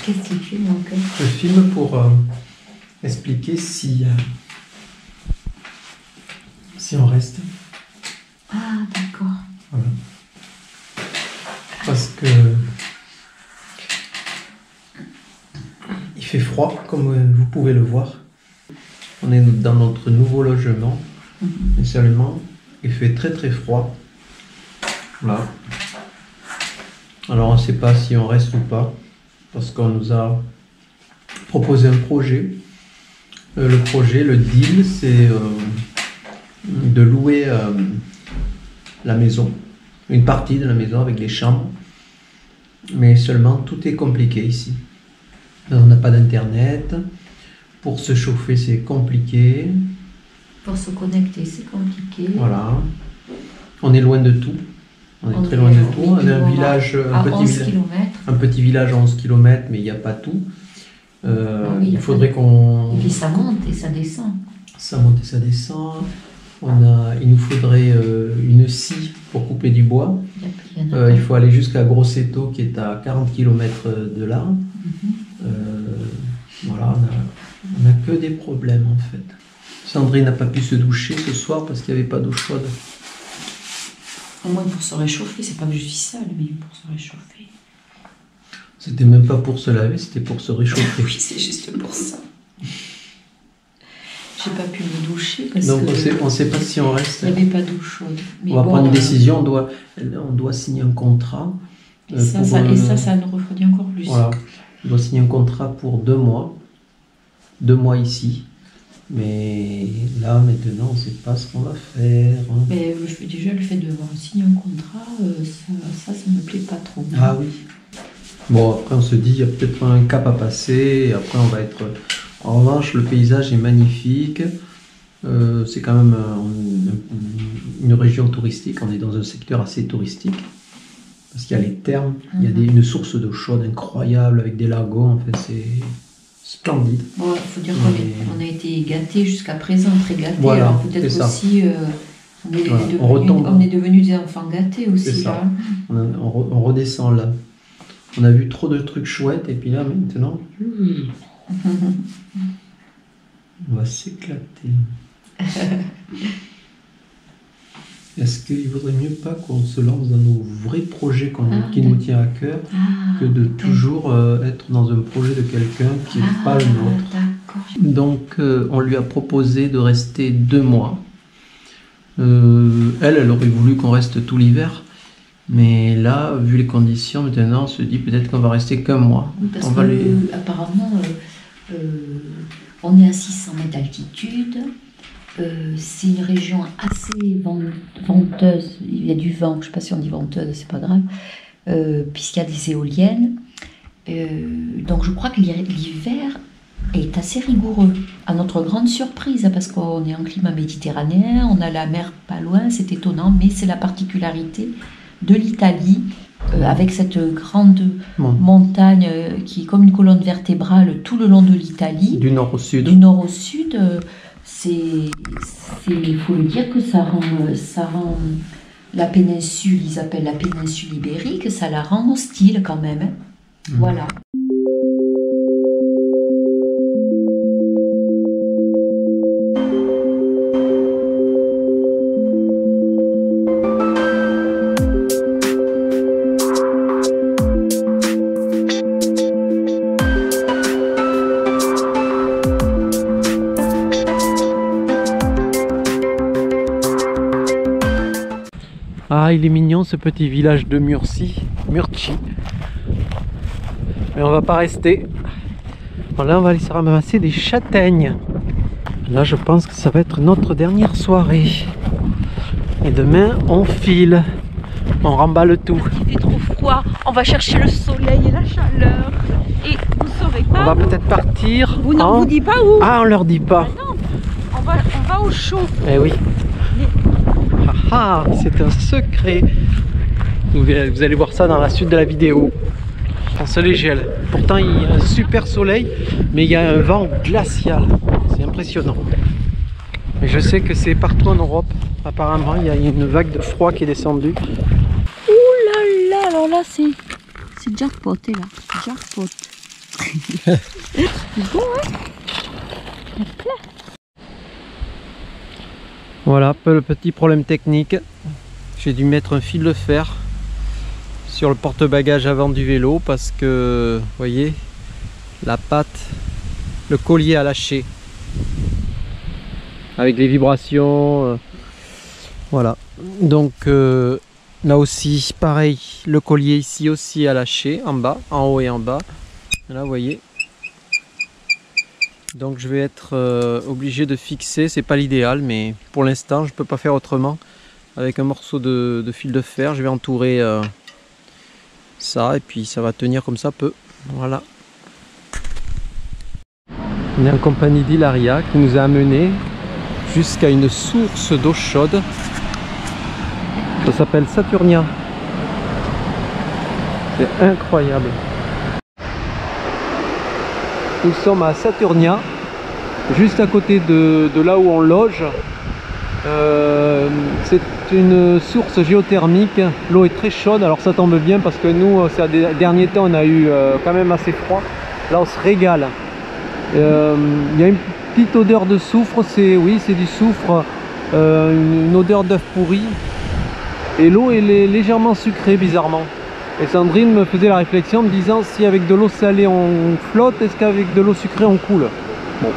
Qu'est-ce que tu filmes donc? Je filme pour expliquer si on reste. Ah, d'accord. Voilà. Parce que il fait froid, comme vous pouvez le voir. On est dans notre nouveau logement, mais seulement il fait très très froid. Voilà. Alors on ne sait pas si on reste ou pas, parce qu'on nous a proposé un projet. Le projet, le deal, c'est de louer la maison, une partie de la maison avec des chambres, mais seulement tout est compliqué ici. On n'a pas d'internet, pour se chauffer c'est compliqué. Pour se connecter, c'est compliqué. Voilà, on est loin de tout. On est très loin de tout. On est un village, un petit village à 11 km, mais il n'y a pas tout. Oui, il faudrait qu'on... Et puis ça monte et ça descend. Ça monte et ça descend. Il nous faudrait une scie pour couper du bois. Il faut aller jusqu'à Grosseto qui est à 40 km de là. Voilà, on n'a que des problèmes en fait. Sandrine n'a pas pu se doucher ce soir parce qu'il n'y avait pas d'eau chaude. Au moins pour se réchauffer, c'est pas que je suis seule, mais pour se réchauffer. C'était même pas pour se laver, c'était pour se réchauffer. Oui, c'est juste pour ça. J'ai pas pu me doucher parce donc que... on sait pas si on reste. Il n'y avait pas d'eau chaude. Mais on va prendre une décision, on doit signer un contrat. Et ça nous refroidit encore plus. Voilà, on doit signer un contrat pour 2 mois. 2 mois ici. Mais là, maintenant, on ne sait pas ce qu'on va faire. Mais déjà, le fait de signer un contrat, ça ne me plaît pas trop. Ah oui. Bon, après, on se dit, il y a peut-être un cap à passer. Et après, on va être... En revanche, le paysage est magnifique. C'est quand même une région touristique. On est dans un secteur assez touristique. Parce qu'il y a les thermes. Il y a une source d'eau chaude incroyable avec des lagons. En fait, c'est... splendide. Bon, il faut dire qu'on a été gâtés jusqu'à présent, très gâtés. Voilà, alors peut-être aussi, on est devenus des enfants gâtés aussi. Là. On redescend là. On a vu trop de trucs chouettes et puis là maintenant, on va s'éclater. Est-ce qu'il vaudrait mieux pas qu'on se lance dans nos vrais projets qui nous tient à cœur que de toujours être dans un projet de quelqu'un qui n'est pas le nôtre. Donc on lui a proposé de rester 2 mois. Elle aurait voulu qu'on reste tout l'hiver. Mais là, vu les conditions, maintenant on se dit peut-être qu'on va rester qu'un mois. Parce apparemment, on est à 600 mètres d'altitude. C'est une région assez venteuse, il y a du vent, je ne sais pas si on dit venteuse, c'est pas grave, puisqu'il y a des éoliennes. Donc je crois que l'hiver est assez rigoureux, à notre grande surprise, parce qu'on est en climat méditerranéen, on a la mer pas loin, c'est étonnant, mais c'est la particularité de l'Italie, avec cette grande montagne qui est comme une colonne vertébrale tout le long de l'Italie. Du nord au sud. Du nord au sud. Il faut le dire que ça rend la péninsule, ils appellent la péninsule ibérique, ça la rend hostile quand même. Hein. Voilà. Ah, il est mignon ce petit village de Murci. Mais on va pas rester. Bon, là, on va aller se ramasser des châtaignes. Là, je pense que ça va être notre dernière soirée. Et demain, on file. On remballe tout. Il fait trop froid. On va chercher le soleil et la chaleur. Et vous saurez pas. On va peut-être partir. Vous n'en vous dit pas où. Ah, on leur dit pas. Ah non, on va au chaud. Eh oui. Ah, c'est un secret. Vous allez voir ça dans la suite de la vidéo. Quand ça les gèle. Pourtant, il y a un super soleil, mais il y a un vent glacial. C'est impressionnant. Mais je sais que c'est partout en Europe. Apparemment, il y a une vague de froid qui est descendue. Ouh là là, alors là, c'est jackpot, là. Jackpot. Bon, hein. Il y en a plein. Voilà, le petit problème technique. J'ai dû mettre un fil de fer sur le porte-bagages avant du vélo parce que, vous voyez, la patte, le collier a lâché. Avec les vibrations, voilà. Donc là aussi, pareil, le collier ici aussi a lâché, en bas, en haut et en bas. Là, vous voyez. Donc je vais être obligé de fixer, c'est pas l'idéal, mais pour l'instant, je peux pas faire autrement. Avec un morceau de fil de fer, je vais entourer ça et puis ça va tenir comme ça peu. Voilà. On est en compagnie d'Hilaria qui nous a amené jusqu'à une source d'eau chaude. Ça s'appelle Saturnia. C'est incroyable. Nous sommes à Saturnia, juste à côté de là où on loge. C'est une source géothermique. L'eau est très chaude, alors ça tombe bien parce que nous, ces derniers temps, on a eu quand même assez froid. Là, on se régale. Il y a une petite odeur de soufre, oui, c'est du soufre, une odeur d'œuf pourri. Et l'eau est légèrement sucrée, bizarrement. Et Sandrine me faisait la réflexion en me disant si avec de l'eau salée on flotte, est-ce qu'avec de l'eau sucrée on coule? Bon.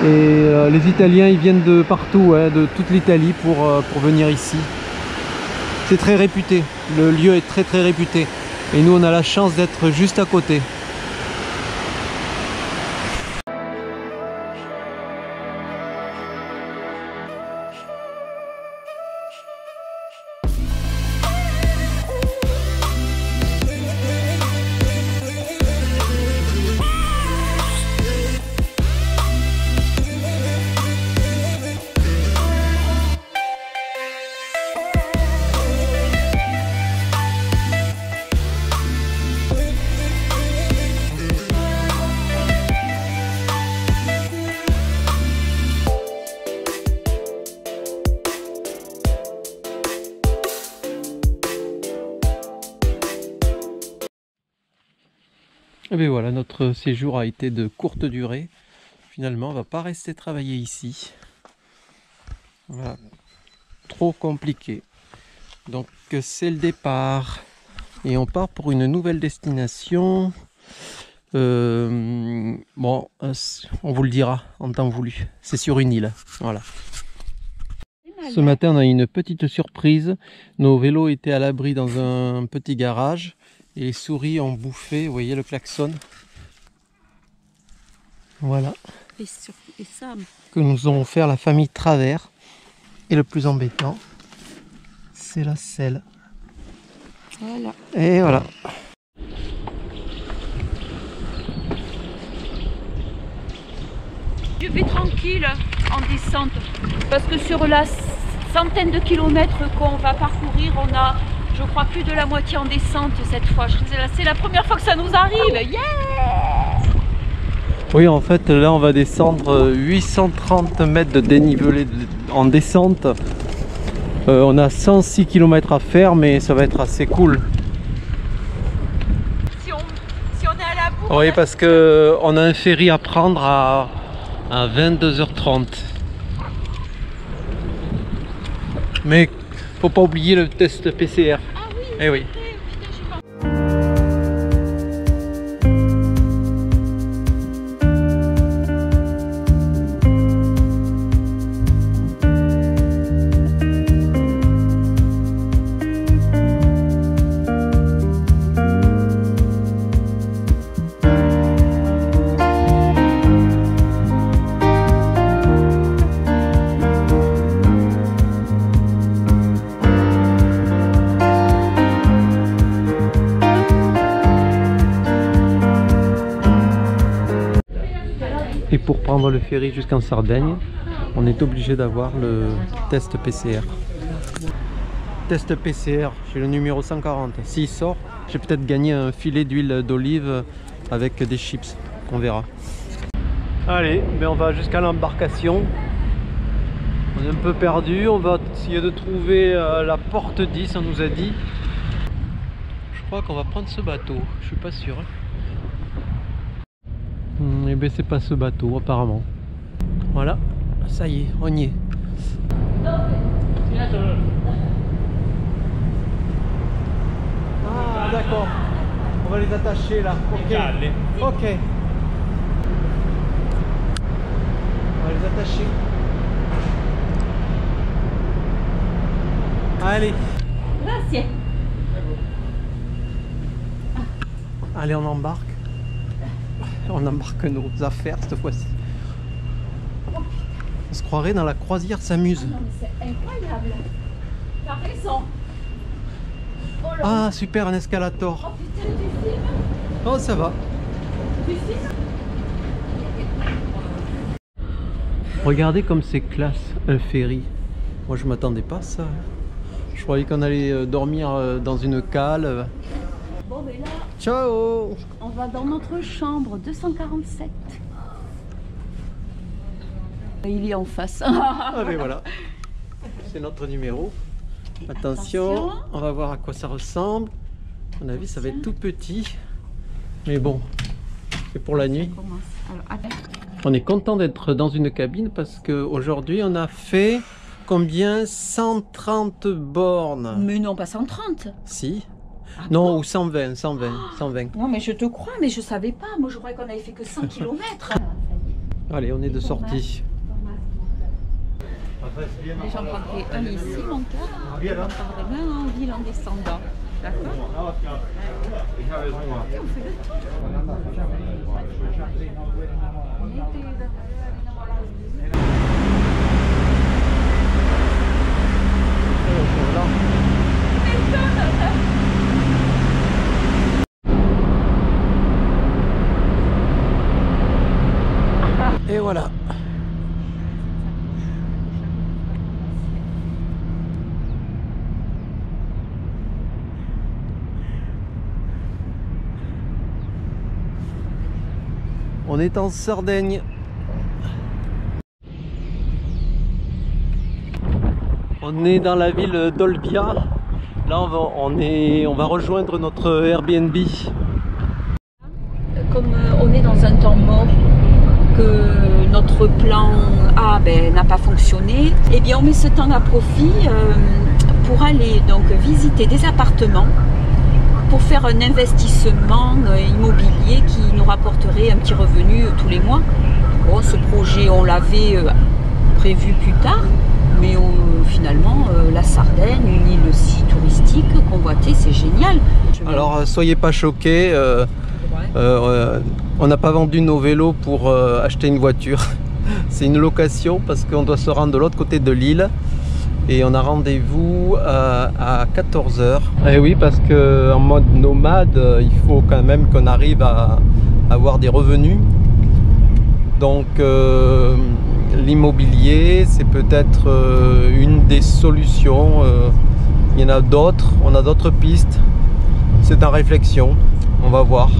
Et les Italiens ils viennent de partout, hein, de toute l'Italie pour venir ici. C'est très réputé, le lieu est très réputé. Et nous on a la chance d'être juste à côté. Et bien voilà, notre séjour a été de courte durée. Finalement, on ne va pas rester travailler ici. Voilà. Trop compliqué. Donc c'est le départ. Et on part pour une nouvelle destination. Bon, on vous le dira en temps voulu. C'est sur une île. Voilà. Ce matin, on a eu une petite surprise. Nos vélos étaient à l'abri dans un petit garage. Et les souris ont bouffé, vous voyez le klaxon. Voilà. Et ça. Que nous avons offert la famille Travers. Et le plus embêtant, c'est la selle. Voilà. Et voilà. Je vais tranquille en descente. Parce que sur la centaine de kilomètres qu'on va parcourir, on a, je crois, plus de la moitié en descente cette fois. C'est la première fois que ça nous arrive. Yeah! Oui, en fait, là, on va descendre 830 mètres de dénivelé en descente. On a 106 km à faire, mais ça va être assez cool. Si on est à la bourre... Oui, parce qu'on a un ferry à prendre à 22h30. Mais faut pas oublier le test PCR. Ah oui, eh oui. Et pour prendre le ferry jusqu'en Sardaigne, on est obligé d'avoir le test PCR. Test PCR, j'ai le numéro 140. S'il sort, j'ai peut-être gagné un filet d'huile d'olive avec des chips. On verra. Allez, ben on va jusqu'à l'embarcation. On est un peu perdu. On va essayer de trouver la porte 10, on nous a dit. Je crois qu'on va prendre ce bateau. Je suis pas sûr. Et ben c'est pas ce bateau apparemment. Voilà, ça y est, on y est. Ah d'accord, on va les attacher là. Ok. Ok. On va les attacher. Allez. Grazie. Allez, on embarque. On embarque nos affaires cette fois-ci. On se croirait dans la croisière s'amuse. Non, mais c'est incroyable. T'as raison. Oh là. Ah super, un escalator. Oh putain, tu filmes? Oh ça va. Tu filmes? Regardez comme c'est classe un ferry. Moi je m'attendais pas à ça. Je croyais qu'on allait dormir dans une cale. Bon, mais là, Ciao. on va dans notre chambre 247. Il est en face. Ah mais voilà. C'est notre numéro. Attention, on va voir à quoi ça ressemble. À mon avis, ça va être tout petit. Mais bon, c'est pour la nuit. Alors, attends. On est content d'être dans une cabine parce qu'aujourd'hui, on a fait combien? 130 bornes. Mais non, pas 130. Si. Ah Non, bon? ou 120, 120, 120. Non, mais je te crois, mais je savais pas. Moi, je croyais qu'on avait fait que 100 km. Allez, on est de sortie. Et j'en prendrai un ici, mon cœur. Et j'en prendrai un en ville en descendant. D'accord? On fait le tour. Et voilà. On est en Sardaigne. On est dans la ville d'Olbia. Là, on va rejoindre notre Airbnb. Comme on est dans un temps mort, que notre plan A n'a pas fonctionné, eh bien on met ce temps à profit pour aller donc visiter des appartements, pour faire un investissement immobilier qui nous rapporterait un petit revenu tous les mois. Bon, ce projet on l'avait prévu plus tard, mais finalement la Sardaigne, une île si touristique, convoitée, c'est génial. Alors soyez pas choqués, on n'a pas vendu nos vélos pour acheter une voiture. C'est une location parce qu'on doit se rendre de l'autre côté de l'île et on a rendez-vous à 14 h. Et oui, parce qu'en mode nomade, il faut quand même qu'on arrive à avoir des revenus. Donc l'immobilier, c'est peut-être une des solutions. Il y en a d'autres, on a d'autres pistes. C'est en réflexion, on va voir.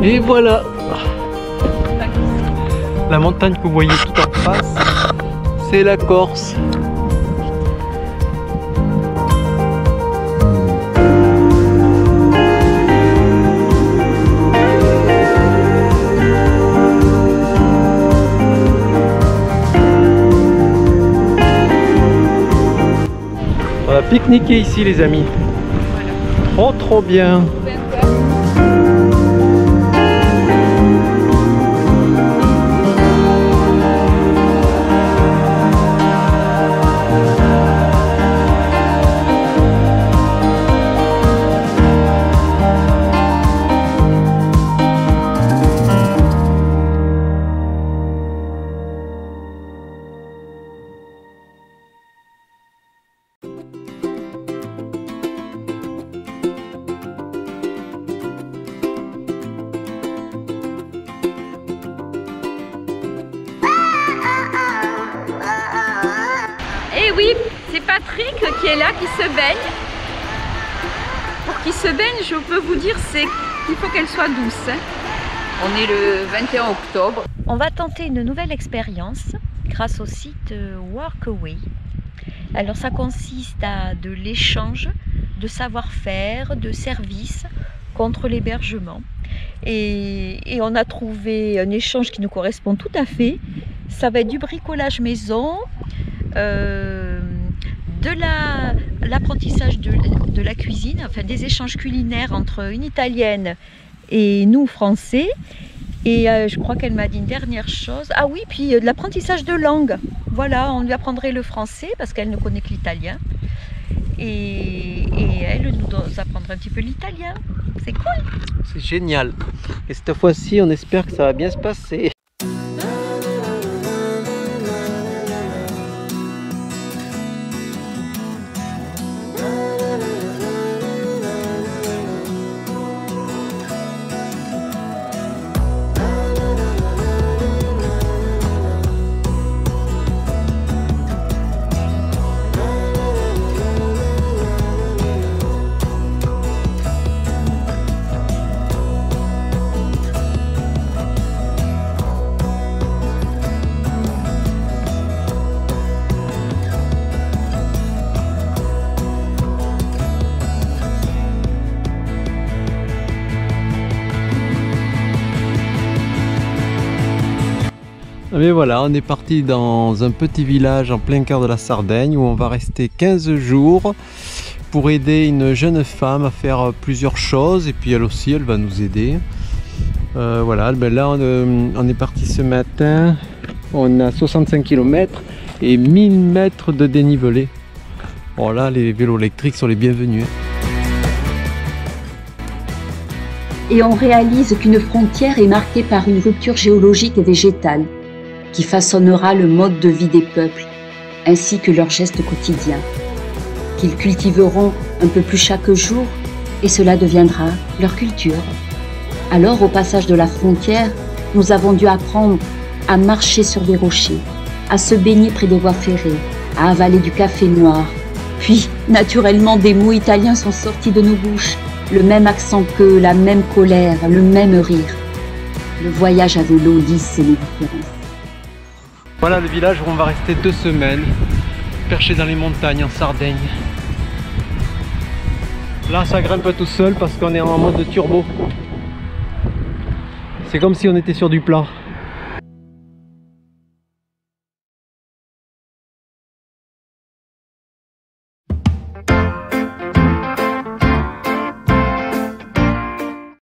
Et voilà, la montagne que vous voyez tout en face, c'est la Corse. On va pique-niquer ici les amis. Oh trop bien. oui, c'est Patrick qui est là, qui se baigne. Pour qu'il se baigne, je peux vous dire, c'est qu'il faut qu'elle soit douce. Hein. On est le 21 octobre. On va tenter une nouvelle expérience grâce au site Workaway. Alors ça consiste à de l'échange de savoir-faire, de services contre l'hébergement. Et on a trouvé un échange qui nous correspond tout à fait. Ça va être du bricolage maison, de l'apprentissage de la cuisine, enfin des échanges culinaires entre une Italienne et nous Français. Et je crois qu'elle m'a dit une dernière chose. Ah oui, puis de l'apprentissage de langue. Voilà, on lui apprendrait le français parce qu'elle ne connaît que l'italien. Et elle nous apprendrait un petit peu l'italien. C'est cool. C'est génial. Et cette fois-ci, on espère que ça va bien se passer. Mais voilà, on est parti dans un petit village en plein cœur de la Sardaigne où on va rester 15 jours pour aider une jeune femme à faire plusieurs choses et puis elle aussi elle va nous aider. Voilà, ben là on est parti ce matin, on a 65 km et 1000 mètres de dénivelé. Bon là les vélos électriques sont les bienvenus. Et on réalise qu'une frontière est marquée par une rupture géologique et végétale qui façonnera le mode de vie des peuples, ainsi que leurs gestes quotidiens, qu'ils cultiveront un peu plus chaque jour, et cela deviendra leur culture. Alors, au passage de la frontière, nous avons dû apprendre à marcher sur des rochers, à se baigner près des voies ferrées, à avaler du café noir. Puis, naturellement, des mots italiens sont sortis de nos bouches, le même accent qu'eux, la même colère, le même rire. Le voyage à vélo lisse les différences. Voilà le village où on va rester 2 semaines, perché dans les montagnes en Sardaigne. Là ça grimpe tout seul parce qu'on est en mode turbo. C'est comme si on était sur du plat.